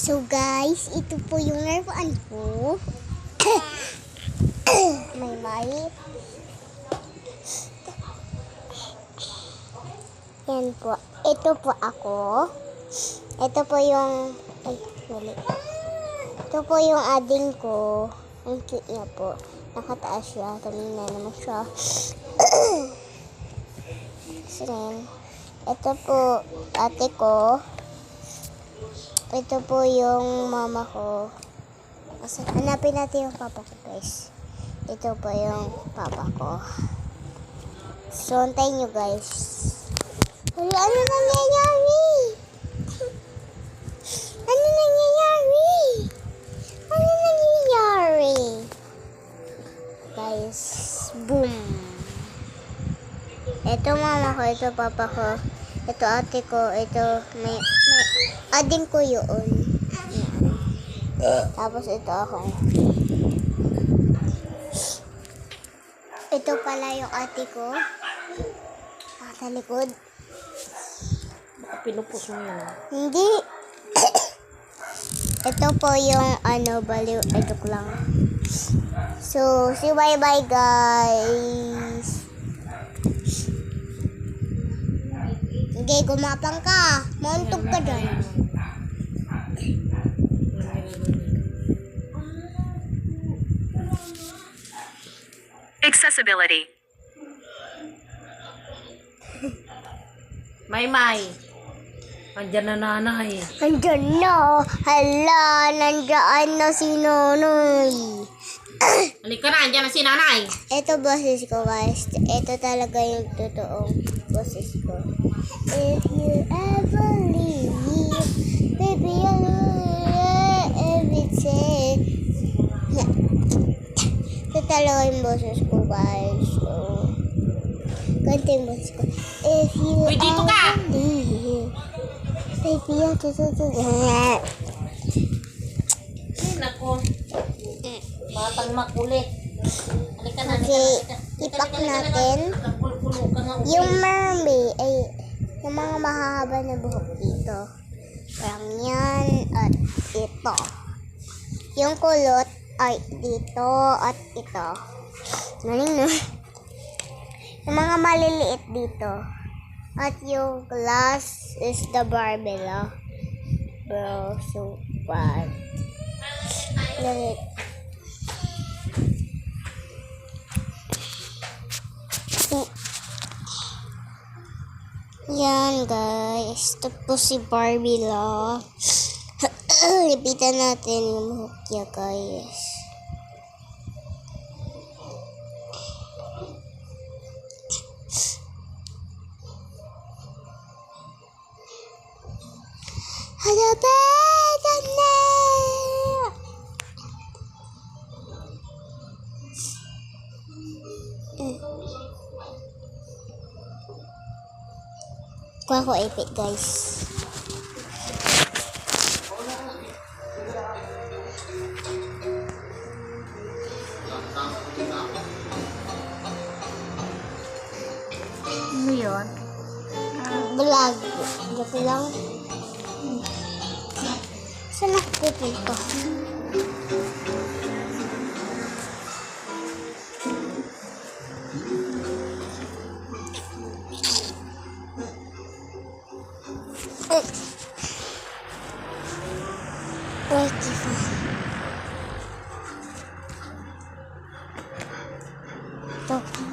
So guys, ito po yung laruan ko. May. Yan po. Ito po ako. Ito po yung... Ay, mali. Ito po yung ading ko. Ang cute niya po. Nakataas siya. Tumingin naman siya. Ito po ate ko. Ito po yung mama ko. Hanapin natin yung papa ko, guys. Ito po yung papa ko. So, antayin nyo, guys. Ano nangyayari? Ano nangyayari? Ano nangyayari? Guys, boom. Ito mama ko, ito papa ko. Ito ate ko, ito may ading ko yun. Tapos ito ako. Ito pala yung ate ko. Sa likod. Baka pinupos mo yun. Hindi. Ito po yung baliw. Ito lang. So, bye-bye guys. Hindi, gumapang ka. Mauntog ka dyan. Accessibility. May. Andyan na nanay. Nandyan na. Hala, nandyan na si Nonoy. Halika na, andyan na si nanay. Ito boses ko, guys. Ito talaga yung totoong boses ko. If you ever leave me, baby, I'll everything. Ito talaga yung boses ko, guys. So, ganito yung boses ko. If you Uy, dito ka! ever leave, baby, I'll Nako. Batang makulit. Halika na. Okay, ipak natin. Yung mermaid ay yung mga mahahaba na buhok dito. Parang yan at ito. Yung kulot ay dito at ito. Maling no? Yung mga maliliit dito. At yung glass is the barbell. Bro, so bad. Lalit. Yan guys, ito po si Barbie la. Lipitan natin yung buhok niya guys. Halabetan na! Kuha ko ipit guys. Ano yun? Vlog. Joke lang. Saan ako pupunta? Ito.